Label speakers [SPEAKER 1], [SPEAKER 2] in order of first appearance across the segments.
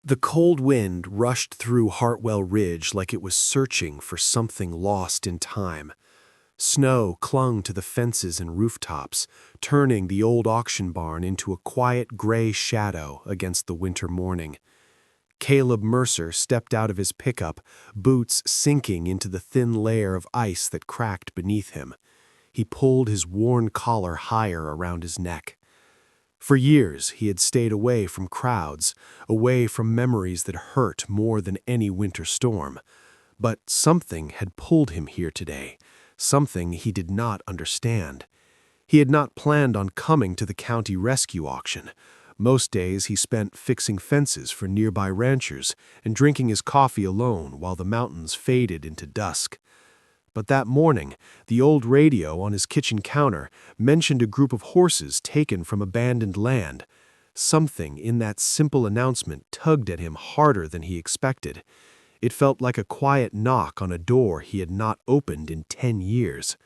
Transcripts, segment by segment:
[SPEAKER 1] The cold wind rushed through Hartwell Ridge like it was searching for something lost in time. Snow clung to the fences and rooftops, turning the old auction barn into a quiet gray shadow against the winter morning. Caleb Mercer stepped out of his pickup, boots sinking into the thin layer of ice that cracked beneath him. He pulled his worn collar higher around his neck. For years, he had stayed away from crowds, away from memories that hurt more than any winter storm. But something had pulled him here today, something he did not understand. He had not planned on coming to the county rescue auction. Most days he spent fixing fences for nearby ranchers and drinking his coffee alone while the mountains faded into dusk. But that morning, the old radio on his kitchen counter mentioned a group of horses taken from abandoned land. Something in that simple announcement tugged at him harder than he expected. It felt like a quiet knock on a door he had not opened in 10 years.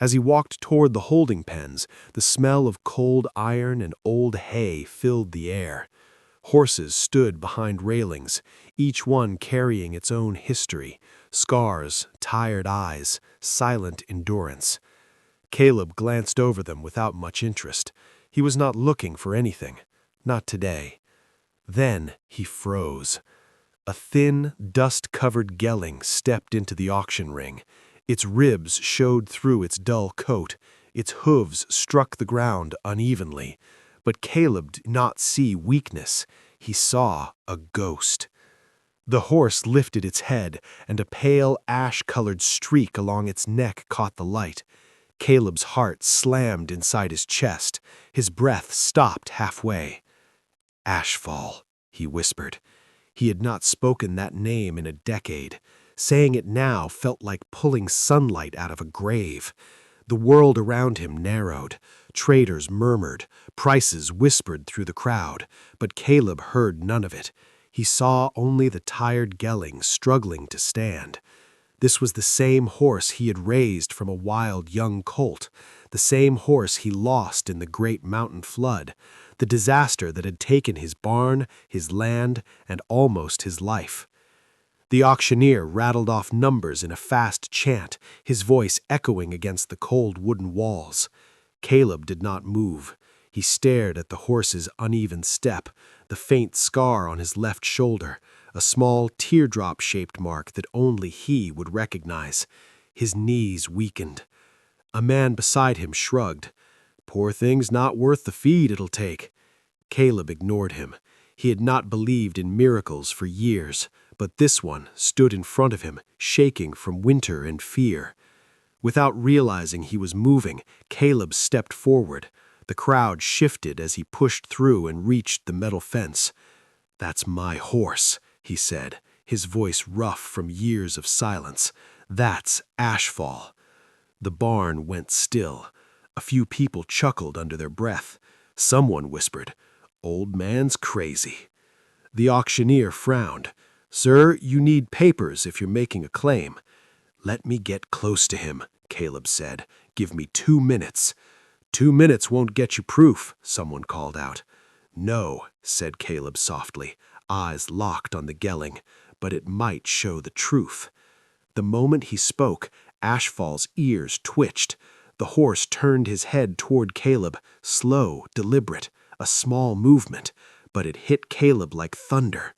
[SPEAKER 1] As he walked toward the holding pens, the smell of cold iron and old hay filled the air. Horses stood behind railings, each one carrying its own history, scars, tired eyes, silent endurance. Caleb glanced over them without much interest. He was not looking for anything, not today. Then he froze. A thin, dust-covered gelding stepped into the auction ring. Its ribs showed through its dull coat. Its hooves struck the ground unevenly. But Caleb did not see weakness. He saw a ghost. The horse lifted its head, and a pale, ash-colored streak along its neck caught the light. Caleb's heart slammed inside his chest. His breath stopped halfway. Ashfall, he whispered. He had not spoken that name in a decade. Saying it now felt like pulling sunlight out of a grave. The world around him narrowed. Traders murmured. Prices whispered through the crowd. But Caleb heard none of it. He saw only the tired gelding struggling to stand. This was the same horse he had raised from a wild young colt, the same horse he lost in the great mountain flood, the disaster that had taken his barn, his land, and almost his life. The auctioneer rattled off numbers in a fast chant, his voice echoing against the cold wooden walls. Caleb did not move. He stared at the horse's uneven step, the faint scar on his left shoulder, a small teardrop-shaped mark that only he would recognize. His knees weakened. A man beside him shrugged. "Poor thing's not worth the feed it'll take." Caleb ignored him. He had not believed in miracles for years, but this one stood in front of him, shaking from winter and fear. Without realizing he was moving, Caleb stepped forward. The crowd shifted as he pushed through and reached the metal fence. "That's my horse," he said, his voice rough from years of silence. "That's Ashfall." The barn went still. A few people chuckled under their breath. Someone whispered, "Old man's crazy." The auctioneer frowned. "Sir, you need papers if you're making a claim." "Let me get close to him," Caleb said. "Give me 2 minutes." "2 minutes won't get you proof," someone called out. "No," said Caleb softly, eyes locked on the gelding, "but it might show the truth." The moment he spoke, Ashfall's ears twitched. The horse turned his head toward Caleb, slow, deliberate, a small movement, but it hit Caleb like thunder.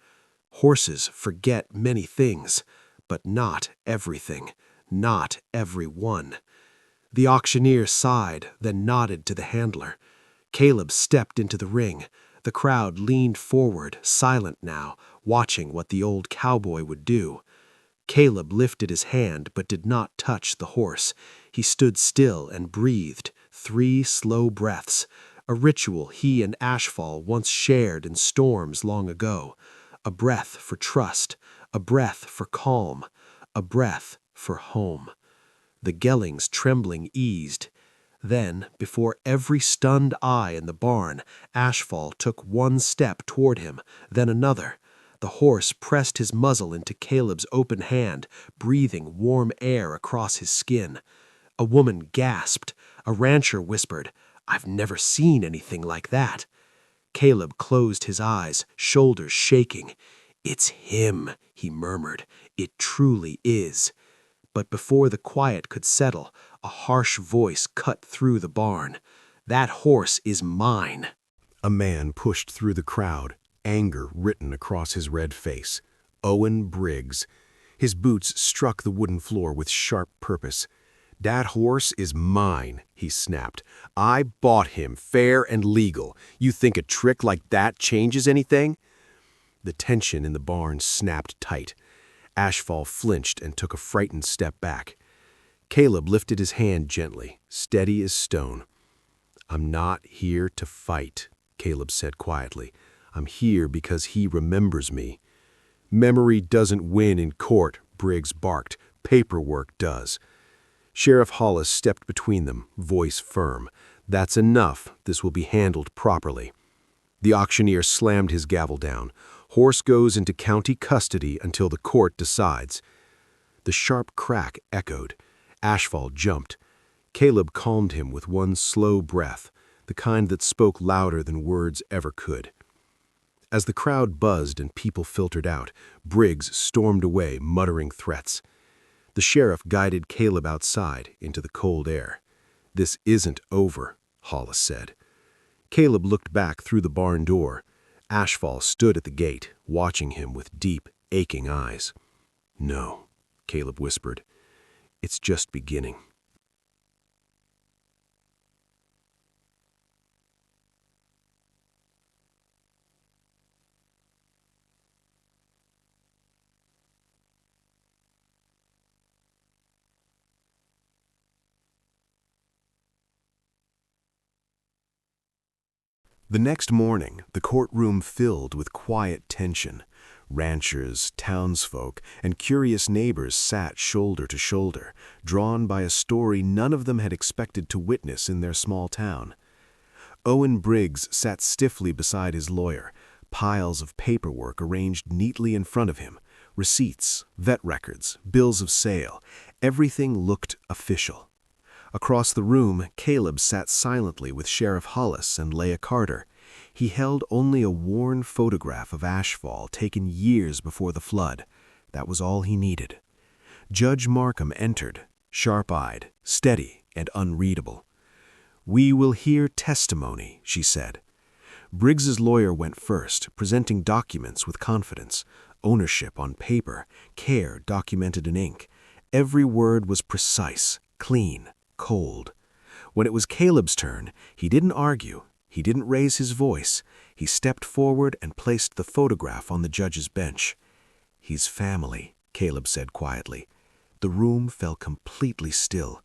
[SPEAKER 1] Horses forget many things, but not everything, not every one. The auctioneer sighed, then nodded to the handler. Caleb stepped into the ring. The crowd leaned forward, silent now, watching what the old cowboy would do. Caleb lifted his hand but did not touch the horse. He stood still and breathed, 3 slow breaths, a ritual he and Ashfall once shared in storms long ago. A breath for trust, a breath for calm, a breath for home. The gelding's trembling eased. Then, before every stunned eye in the barn, Ashfall took 1 step toward him, then another. The horse pressed his muzzle into Caleb's open hand, breathing warm air across his skin. A woman gasped. A rancher whispered, "I've never seen anything like that." Caleb closed his eyes, shoulders shaking. "It's him," he murmured. "It truly is." But before the quiet could settle, a harsh voice cut through the barn. "That horse is mine." A man pushed through the crowd, anger written across his red face. Owen Briggs. His boots struck the wooden floor with sharp purpose. "That horse is mine," he snapped. "I bought him, fair and legal. You think a trick like that changes anything?" The tension in the barn snapped tight. Ashfall flinched and took a frightened step back. Caleb lifted his hand gently, steady as stone. "I'm not here to fight," Caleb said quietly. "I'm here because he remembers me." "Memory doesn't win in court," Briggs barked. "Paperwork does." Sheriff Hollis stepped between them, voice firm. "That's enough. This will be handled properly." The auctioneer slammed his gavel down. "Horse goes into county custody until the court decides." The sharp crack echoed. Ashfall jumped. Caleb calmed him with one slow breath, the kind that spoke louder than words ever could. As the crowd buzzed and people filtered out, Briggs stormed away, muttering threats. The sheriff guided Caleb outside into the cold air. "This isn't over," Hollis said. Caleb looked back through the barn door. Ashfall stood at the gate, watching him with deep, aching eyes. "No," Caleb whispered. "It's just beginning." The next morning, the courtroom filled with quiet tension. Ranchers, townsfolk, and curious neighbors sat shoulder to shoulder, drawn by a story none of them had expected to witness in their small town. Owen Briggs sat stiffly beside his lawyer, piles of paperwork arranged neatly in front of him, receipts, vet records, bills of sale. Everything looked official. Across the room, Caleb sat silently with Sheriff Hollis and Leah Carter. He held only a worn photograph of Ashfall taken years before the flood. That was all he needed. Judge Markham entered, sharp-eyed, steady, and unreadable. "We will hear testimony," she said. Briggs's lawyer went first, presenting documents with confidence. Ownership on paper, care documented in ink. Every word was precise, clean, cold. When it was Caleb's turn, he didn't argue. He didn't raise his voice. He stepped forward and placed the photograph on the judge's bench. "He's family," Caleb said quietly. The room fell completely still.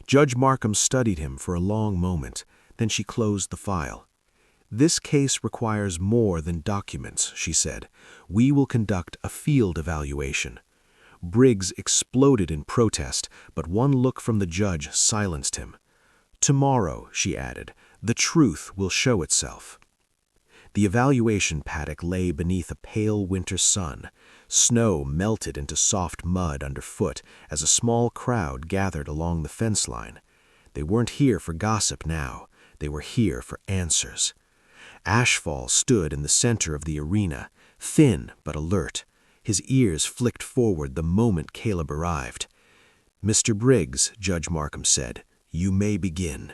[SPEAKER 1] Judge Markham studied him for a long moment. Then she closed the file. "This case requires more than documents," she said. "We will conduct a field evaluation." Briggs exploded in protest, but one look from the judge silenced him. "Tomorrow," she added, "the truth will show itself." The evaluation paddock lay beneath a pale winter sun. Snow melted into soft mud underfoot as a small crowd gathered along the fence line. They weren't here for gossip now. They were here for answers. Ashfall stood in the center of the arena, thin but alert. His ears flicked forward the moment Caleb arrived. "Mr. Briggs," Judge Markham said, "you may begin."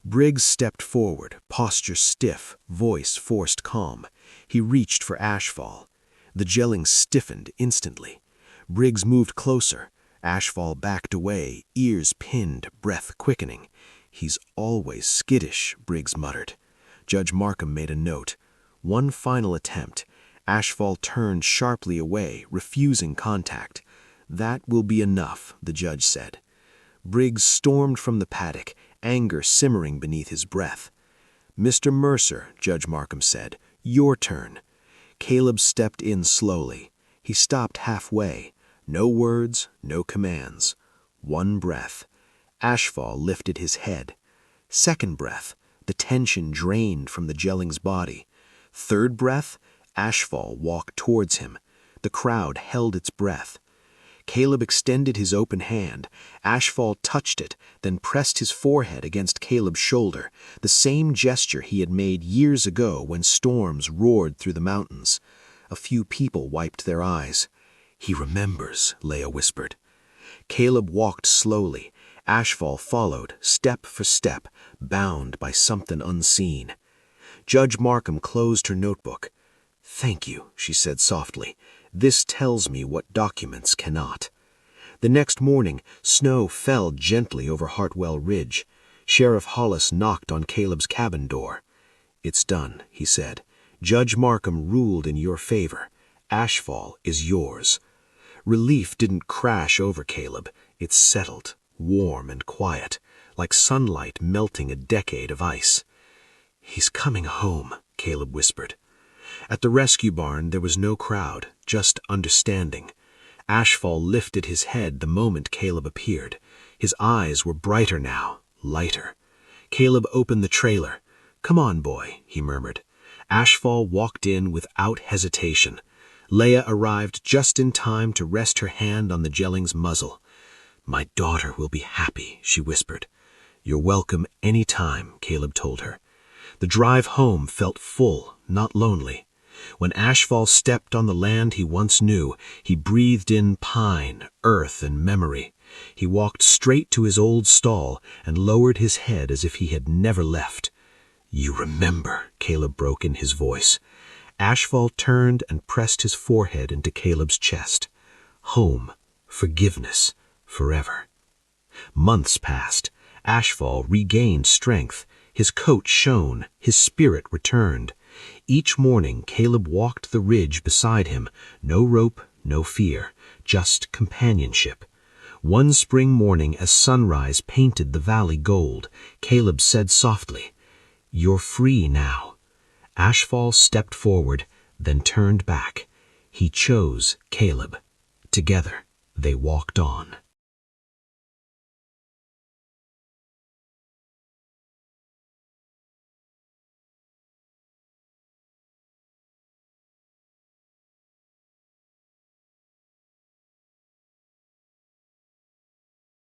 [SPEAKER 1] Briggs stepped forward, posture stiff, voice forced calm. He reached for Ashfall. The gelling stiffened instantly. Briggs moved closer. Ashfall backed away, ears pinned, breath quickening. "He's always skittish," Briggs muttered. Judge Markham made a note. One final attempt. Ashfall turned sharply away, refusing contact. "That will be enough," the judge said. Briggs stormed from the paddock, anger simmering beneath his breath. "Mr. Mercer," Judge Markham said, "your turn." Caleb stepped in slowly. He stopped halfway. No words, no commands. One breath. Ashfall lifted his head. Second breath. The tension drained from the Jelling's body. Third breath. Ashfall walked towards him. The crowd held its breath.
[SPEAKER 2] Caleb extended his open hand. Ashfall touched it, then pressed his forehead against Caleb's shoulder, the same gesture he had made years ago when storms roared through the mountains. A few people wiped their eyes. "He remembers," Leah whispered. Caleb walked slowly. Ashfall followed, step for step, bound by something unseen. Judge Markham closed her notebook. "Thank you," she said softly. "This tells me what documents cannot." The next morning, snow fell gently over Hartwell Ridge. Sheriff Hollis knocked on Caleb's cabin door. "It's done," he said. "Judge Markham ruled in your favor. Ashfall is yours." Relief didn't crash over Caleb. It settled, warm and quiet, like sunlight melting a decade of ice. "He's coming home," Caleb whispered. At the rescue barn there was no crowd, just understanding. Ashfall lifted his head the moment Caleb appeared. His eyes were brighter now, lighter. Caleb opened the trailer. "Come on, boy," he murmured. Ashfall walked in without hesitation. Leah arrived just in time to rest her hand on the Jelling's muzzle. "My daughter will be happy," she whispered. "You're welcome any time," Caleb told her. The drive home felt full, not lonely. When Ashfall stepped on the land he once knew, he breathed in pine, earth, and memory. He walked straight to his old stall and lowered his head as if he had never left. "You remember," Caleb broke in his voice. Ashfall turned and pressed his forehead into Caleb's chest. Home, forgiveness, forever. Months passed. Ashfall regained strength. His coat shone, his spirit returned. Each morning Caleb walked the ridge beside him, no rope, no fear, just companionship. One spring morning as sunrise painted the valley gold, Caleb said softly, "You're free now." Ashfall stepped forward, then turned back. He chose Caleb. Together they walked on.